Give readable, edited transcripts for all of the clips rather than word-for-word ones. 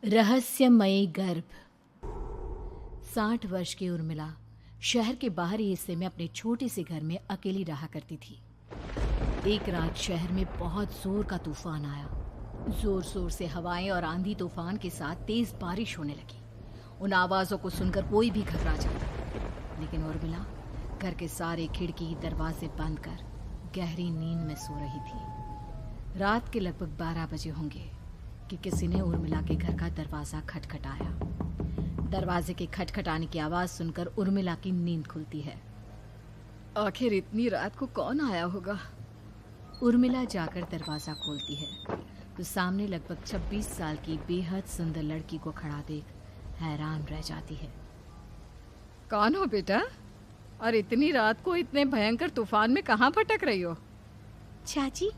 रहस्यमयी गर्भ। 60 वर्ष की उर्मिला शहर के बाहरी हिस्से में अपने छोटे से घर में अकेली रहा करती थी। एक रात शहर में बहुत जोर का तूफान आया। जोर जोर से हवाएं और आंधी तूफान के साथ तेज बारिश होने लगी। उन आवाजों को सुनकर कोई भी घबरा जाता, लेकिन उर्मिला घर के सारे खिड़की दरवाजे बंद कर गहरी नींद में सो रही थी। रात के लगभग 12 बजे होंगे कि किसी ने उर्मिला के घर का दरवाजा खटखटाया। दरवाजे के खटखटाने की आवाज सुनकर उर्मिला की नींद खुलती है। आखिर इतनी रात को कौन आया होगा? उर्मिला जाकर दरवाजा खोलती है तो सामने लगभग 26 साल की बेहद सुंदर लड़की को खड़ा देख हैरान रह जाती है। कौन हो बेटा, और इतनी रात को इतने भयंकर तूफान में कहाँ भटक रही हो? चाची,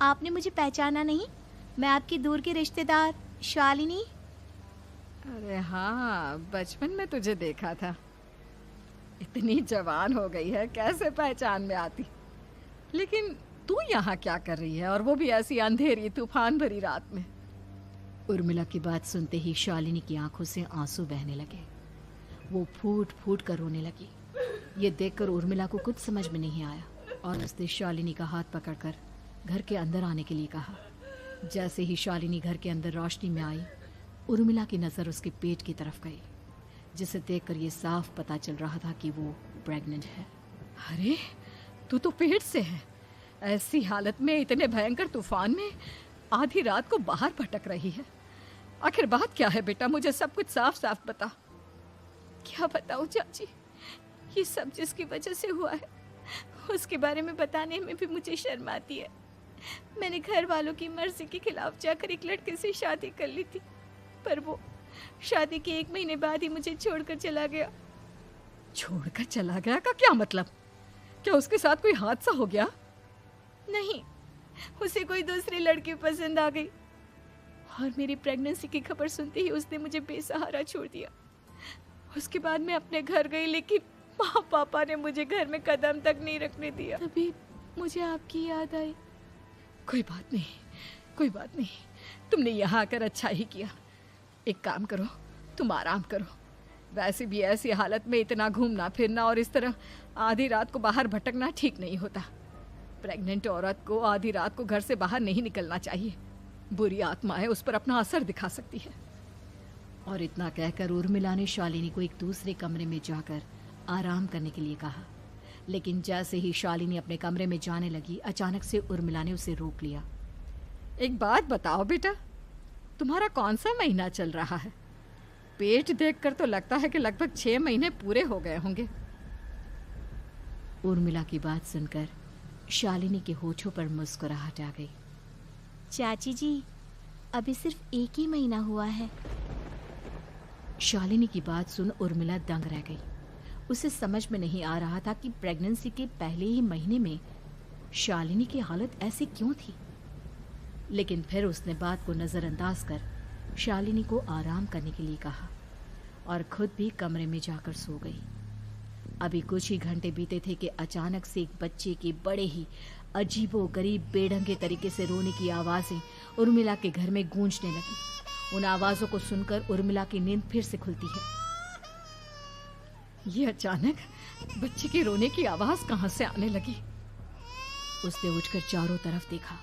आपने मुझे पहचाना नहीं? मैं आपकी दूर की रिश्तेदार शालिनी। अरे हाँ, बचपन में तुझे देखा था। इतनी जवान हो गई है, कैसे पहचान में आती। लेकिन तू यहाँ क्या कर रही है, और वो भी ऐसी अंधेरी तूफान भरी रात में? उर्मिला की बात सुनते ही शालिनी की आंखों से आंसू बहने लगे। वो फूट फूट कर रोने लगी। ये देखकर उर्मिला को कुछ समझ में नहीं आया और उसने शालिनी का हाथ पकड़कर घर के अंदर आने के लिए कहा। जैसे ही शालिनी घर के अंदर रोशनी में आई, उर्मिला की नज़र उसके पेट की तरफ गई, जिसे देखकर ये साफ पता चल रहा था कि वो प्रेग्नेंट है। अरे, तू तो पेट से है। ऐसी हालत में इतने भयंकर तूफान में आधी रात को बाहर भटक रही है। आखिर बात क्या है बेटा, मुझे सब कुछ साफ साफ बता। क्या बताऊं चाची, ये सब जिसकी वजह से हुआ है उसके बारे में बताने में भी मुझे शर्म आती है। मैंने घर वालों की मर्जी के खिलाफ जाकर एक लड़के से शादी कर ली थी, पर वो शादी के 1 महीने बाद ही मुझे छोड़कर चला गया। छोड़कर चला गया का क्या मतलब? क्या उसके साथ कोई हादसा हो गया? नहीं, उसे कोई दूसरी लड़की पसंद आ गई और मेरी प्रेगनेंसी की खबर सुनते ही उसने मुझे बेसहारा छोड़ दिया। उसके बाद मैं अपने घर गई, लेकिन माँ पापा ने मुझे घर में कदम तक नहीं रखने दिया। तभी मुझे आपकी याद आई। कोई बात नहीं, कोई बात नहीं। तुमने यहाँ आकर अच्छा ही किया। एक काम करो, तुम आराम करो। वैसे भी ऐसी हालत में इतना घूमना फिरना और इस तरह आधी रात को बाहर भटकना ठीक नहीं होता। प्रेग्नेंट औरत को आधी रात को घर से बाहर नहीं निकलना चाहिए। बुरी आत्माएं उस पर अपना असर दिखा सकती है। और इतना कहकर उर्मिला ने शालिनी को एक दूसरे कमरे में जाकर आराम करने के लिए कहा। लेकिन जैसे ही शालिनी अपने कमरे में जाने लगी, अचानक से उर्मिला ने उसे रोक लिया। एक बात बताओ बेटा, तुम्हारा कौन सा महीना चल रहा है? पेट देखकर तो लगता है कि लगभग 6 महीने पूरे हो गए होंगे। उर्मिला की बात सुनकर शालिनी के होठों पर मुस्कुराहट आ गई। चाची जी, अभी सिर्फ 1 ही महीना हुआ है। शालिनी की बात सुन उर्मिला दंग रह गई। उसे समझ में नहीं आ रहा था कि प्रेगनेंसी के पहले ही महीने में शालिनी की हालत ऐसी क्यों थी। लेकिन फिर उसने बात को नज़रअंदाज कर शालिनी को आराम करने के लिए कहा और खुद भी कमरे में जाकर सो गई। अभी कुछ ही घंटे बीते थे कि अचानक से एक बच्चे के बड़े ही अजीबोगरीब बेढंगे तरीके से रोने की आवाज़ें उर्मिला के घर में गूंजने लगी। उन आवाज़ों को सुनकर उर्मिला की नींद फिर से खुलती है। ये अचानक बच्चे के रोने की आवाज़ कहाँ से आने लगी? उसने उठकर चारों तरफ देखा,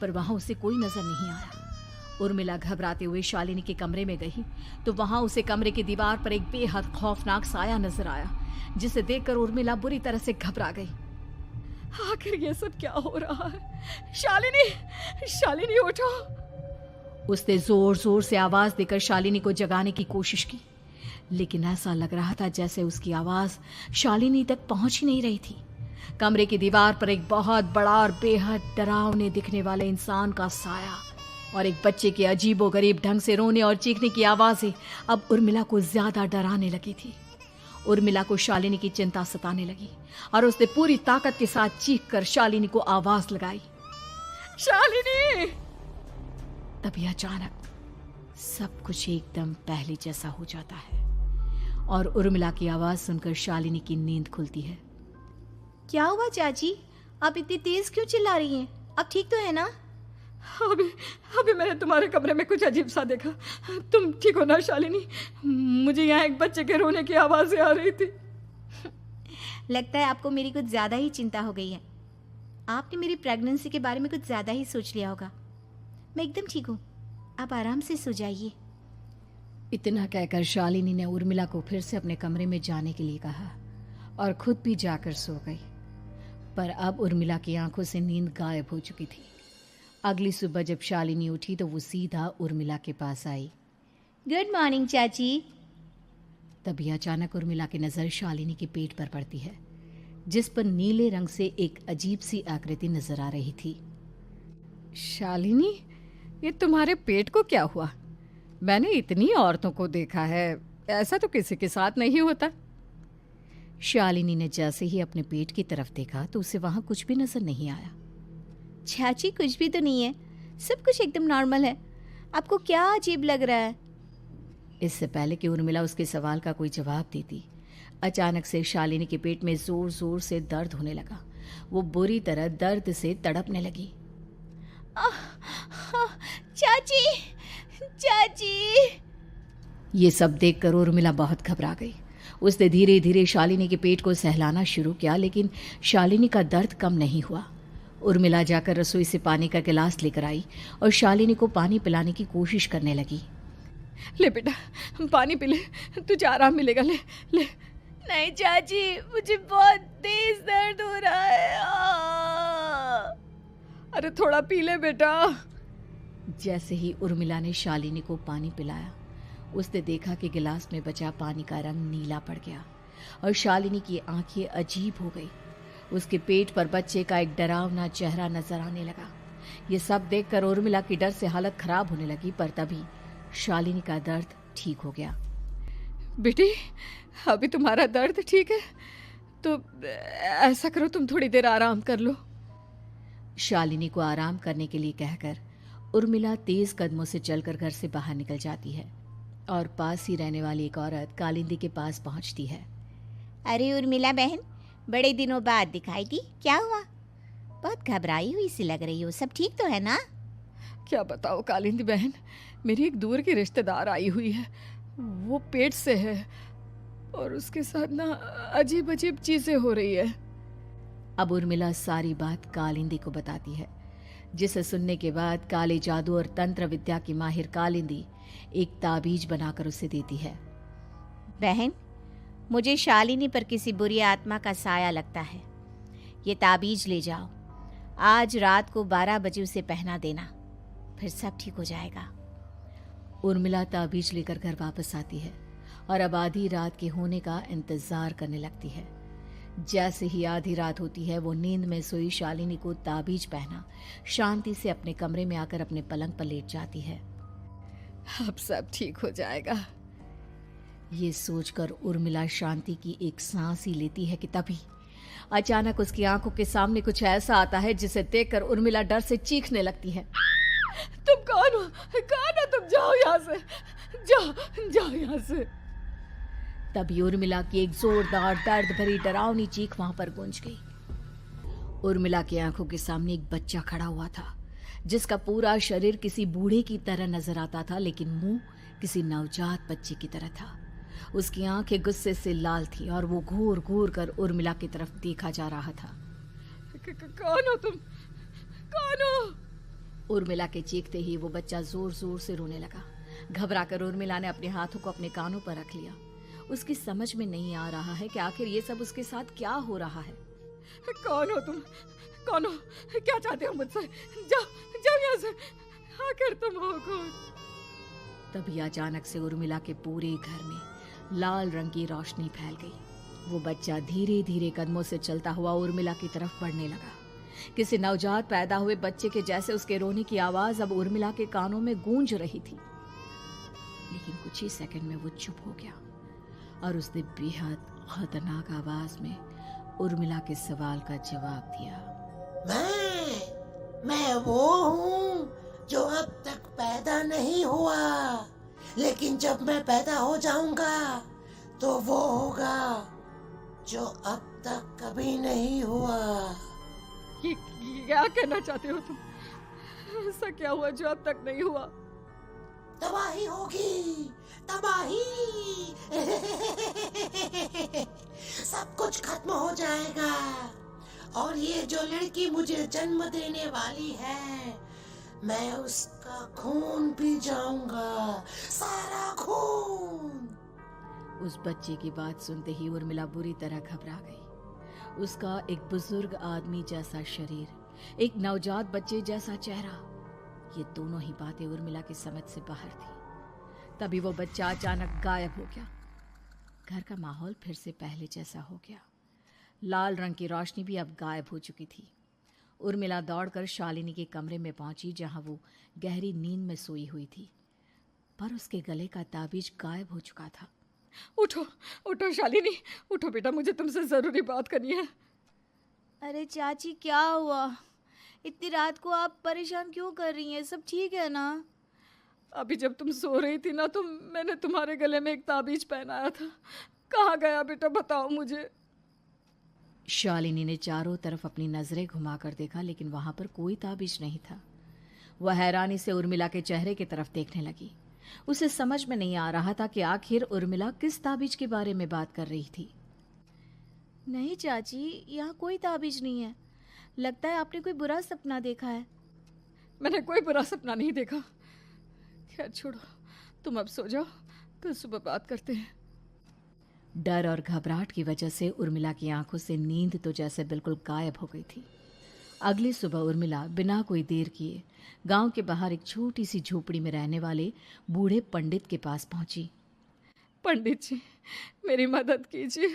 पर वहां उसे कोई नजर नहीं आया। उर्मिला घबराते हुए शालिनी के कमरे में गई तो वहां उसे कमरे की दीवार पर एक बेहद खौफनाक साया नजर आया, जिसे देखकर उर्मिला बुरी तरह से घबरा गई। आखिर ये सब क्या हो रहा है? शालिनी, शालिनी उठो! उसने जोर जोर से आवाज देकर शालिनी को जगाने की कोशिश की, लेकिन ऐसा लग रहा था जैसे उसकी आवाज शालिनी तक पहुंच ही नहीं रही थी। कमरे की दीवार पर एक बहुत बड़ा और बेहद डरावने दिखने वाले इंसान का साया और एक बच्चे के अजीबोगरीब ढंग से रोने और चीखने की आवाजें अब उर्मिला को ज्यादा डराने लगी थी। उर्मिला को शालिनी की चिंता सताने लगी और उसने पूरी ताकत के साथ चीखकर शालिनी को आवाज लगाई, शालिनी! तभी अचानक सब कुछ एकदम पहले जैसा हो जाता है और उर्मिला की आवाज सुनकर शालिनी की नींद खुलती है। क्या हुआ चाची, आप इतनी तेज क्यों चिल्ला रही हैं? अब ठीक तो है ना? अभी अभी मैंने तुम्हारे कमरे में कुछ अजीब सा देखा। तुम ठीक हो ना शालिनी? मुझे यहाँ एक बच्चे के रोने की आवाज़ें आ रही थी। लगता है आपको मेरी कुछ ज़्यादा ही चिंता हो गई है। आपने मेरी प्रेगनेंसी के बारे में कुछ ज़्यादा ही सोच लिया होगा। मैं एकदम ठीक हूँ, आप आराम से सो जाइए। इतना कहकर शालिनी ने उर्मिला को फिर से अपने कमरे में जाने के लिए कहा और खुद भी जाकर सो गई। पर अब उर्मिला की आंखों से नींद गायब हो चुकी थी। अगली सुबह जब शालिनी उठी तो वो सीधा उर्मिला के पास आई। गुड मॉर्निंग चाची। तभी अचानक उर्मिला की नज़र शालिनी के पेट पर पड़ती है, जिस पर नीले रंग से एक अजीब सी आकृति नजर आ रही थी। शालिनी, ये तुम्हारे पेट को क्या हुआ? मैंने इतनी औरतों को देखा है, ऐसा तो किसी के साथ नहीं होता। शालिनी ने जैसे ही अपने पेट की तरफ देखा तो उसे वहां कुछ भी नजर नहीं आया। चाची कुछ भी तो नहीं है, सब कुछ एकदम नॉर्मल है। आपको क्या अजीब लग रहा है? इससे पहले कि उर्मिला उसके सवाल का कोई जवाब देती, अचानक से शालिनी के पेट में जोर जोर से दर्द होने लगा। वो बुरी तरह दर्द से तड़पने लगी। चाची, चाची। ये सब देखकर उर्मिला बहुत घबरा गई। उसने धीरे धीरे शालिनी के पेट को सहलाना शुरू किया, लेकिन शालिनी का दर्द कम नहीं हुआ। उर्मिला जाकर रसोई से पानी का गिलास लेकर आई और शालिनी को पानी पिलाने की कोशिश करने लगी। ले बेटा, पानी पी ले, तुझे आराम मिलेगा। ले ले। नहीं चाची, मुझे बहुत तेज दर्द हो रहा है। अरे थोड़ा पी ले बेटा। जैसे ही उर्मिला ने शालिनी को पानी पिलाया, उसने देखा कि गिलास में बचा पानी का रंग नीला पड़ गया और शालिनी की आंखें अजीब हो गई। उसके पेट पर बच्चे का एक डरावना चेहरा नजर आने लगा। ये सब देखकर उर्मिला की डर से हालत खराब होने लगी, पर तभी शालिनी का दर्द ठीक हो गया। बेटी, अभी तुम्हारा दर्द ठीक है तो ऐसा करो, तुम थोड़ी देर आराम कर लो। शालिनी को आराम करने के लिए कहकर उर्मिला तेज कदमों से चलकर घर से बाहर निकल जाती है और पास ही रहने वाली एक औरत कालिंदी के पास पहुंचती है। अरे उर्मिला बहन, बड़े दिनों बाद दिखाई दी, क्या हुआ? बहुत घबराई हुई सी लग रही हो, सब ठीक तो है ना? क्या बताओ कालिंदी बहन, मेरी एक दूर की रिश्तेदार आई हुई है। वो पेट से है और उसके साथ ना अजीब अजीब चीजें हो रही है। अब उर्मिला सारी बात कालिंदी को बताती है, जिसे सुनने के बाद काले जादू और तंत्र विद्या की माहिर कालिंदी एक ताबीज बनाकर उसे देती है। बहन, मुझे शालिनी पर किसी बुरी आत्मा का साया लगता है। ये ताबीज ले जाओ, आज रात को 12 बजे उसे पहना देना, फिर सब ठीक हो जाएगा। उर्मिला ताबीज लेकर घर वापस आती है और अब आधी रात के होने का इंतजार करने लगती है। जैसे ही आधी रात होती है, वो नींद में सोई शालिनी को ताबीज पहना शांति से अपने कमरे में आकर अपने पलंग पर लेट जाती है। अब सब ठीक हो जाएगा, ये सोचकर उर्मिला शांति की एक सांस ही लेती है कि तभी अचानक उसकी आंखों के सामने कुछ ऐसा आता है जिसे देखकर उर्मिला डर से चीखने लगती है। तुम कौन हो? कौन हो तुम? जाओ यहाँ से, जाओ जाओ यहाँ से। तभी उर्मिला की एक जोरदार दर्द भरी डरावनी चीख वहां पर गूंज गई। उर्मिला की आंखों के सामने एक बच्चा खड़ा हुआ था, जिसका पूरा शरीर किसी बूढ़े की तरह नजर आता था, लेकिन मुंह किसी नवजात बच्चे की तरह था। उसकी आंखें गुस्से से लाल थी और वो घूर घूर कर उर्मिला की तरफ देखा जा रहा था। कौन हो तुम? कौन हो? उर्मिला के चीखते ही वो बच्चा जोर जोर से रोने लगा। घबराकर उर्मिला ने अपने हाथों को अपने कानों पर रख लिया। उसकी समझ में नहीं आ रहा है कि आखिर ये सब उसके साथ क्या हो रहा है। कौन हो तुम? कौन हो? क्या चाहते हो मुझसे? जाओ जाओ यहाँ से, आखिर तुम हो कौन? तभी अचानक से उर्मिला के पूरे घर में लाल रंग की रोशनी फैल गई। वो बच्चा धीरे धीरे कदमों से चलता हुआ उर्मिला की तरफ बढ़ने लगा। किसी नवजात पैदा हुए बच्चे के जैसे उसके रोने की आवाज अब उर्मिला के कानों में गूंज रही थी। लेकिन कुछ ही सेकंड में वो चुप हो गया और उसने बेहद खतरनाक आवाज में उर्मिला के सवाल का जवाब दिया। मैं वो हूँ जो अब तक पैदा नहीं हुआ, लेकिन जब मैं पैदा हो जाऊंगा तो वो होगा जो अब तक कभी नहीं हुआ। ये क्या कहना चाहते हो तुम? ऐसा क्या हुआ जो अब तक नहीं हुआ? तबाही होगी, तबाही। सब कुछ खत्म हो जाएगा और ये जो लड़की मुझे जन्म देने वाली है, मैं उसका खून पी जाऊंगा, सारा खून। उस बच्चे की बात सुनते ही उर्मिला बुरी तरह घबरा गई। उसका एक बुजुर्ग आदमी जैसा शरीर, एक नवजात बच्चे जैसा चेहरा, ये दोनों ही बातें उर्मिला की समझ से बाहर थी। तभी वो बच्चा अचानक गायब हो गया। घर का माहौल फिर से पहले जैसा हो गया। लाल रंग की रोशनी भी अब गायब हो चुकी थी। उर्मिला दौड़कर शालिनी के कमरे में पहुंची, जहां वो गहरी नींद में सोई हुई थी, पर उसके गले का ताबीज गायब हो चुका था। उठो उठो शालिनी, उठो बेटा, मुझे तुमसे जरूरी बात करनी है। अरे चाची, क्या हुआ? इतनी रात को आप परेशान क्यों कर रही हैं? सब ठीक है ना? अभी जब तुम सो रही थी ना, तो मैंने तुम्हारे गले में एक ताबीज पहनाया था। कहाँ गया बेटा, बताओ मुझे। शालिनी ने चारों तरफ अपनी नजरें घुमाकर देखा, लेकिन वहां पर कोई ताबीज नहीं था। वह हैरानी से उर्मिला के चेहरे की तरफ देखने लगी। उसे समझ में नहीं आ रहा था कि आखिर उर्मिला किस ताबीज के बारे में बात कर रही थी। नहीं चाची, यहाँ कोई ताबीज नहीं है। लगता है आपने कोई बुरा सपना देखा है। मैंने कोई बुरा सपना नहीं देखा। खैर छोड़ो, तुम अब सो जाओ, कल सुबह बात करते हैं। डर और घबराहट की वजह से उर्मिला की आंखों से नींद तो जैसे बिल्कुल गायब हो गई थी। अगली सुबह उर्मिला बिना कोई देर किए गांव के बाहर एक छोटी सी झोपड़ी में रहने वाले बूढ़े पंडित के पास पहुंची। पंडित जी, मेरी मदद कीजिए।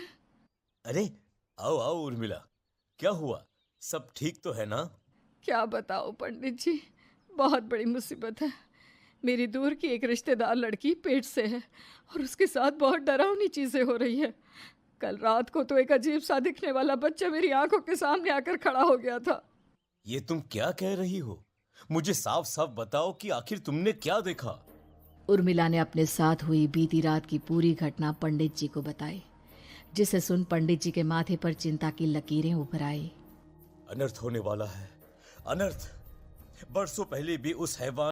अरे आओ आओ उर्मिला, क्या हुआ? सब ठीक तो है ना? क्या बताओ पंडित जी, बहुत बड़ी मुसीबत है। मेरी दूर की एक रिश्तेदार लड़की पेट से है और उसके साथ बहुत डरावनी चीजें हो रही है। कल रात को तो एक अजीब सा दिखने वाला बच्चा मेरी आंखों के सामने आकर खड़ा हो गया था। ये तुम क्या कह रही हो? मुझे साफ साफ बताओ कि आखिर तुमने क्या देखा? उर्मिला ने अपने साथ हुई बीती रात की पूरी घटना पंडित जी को बताई, जिसे सुन पंडित जी के माथे पर चिंता की लकीरें उभर आई। अनर्थ होने वाला है, अनर्थ। बरसों पहले भी उस हैवान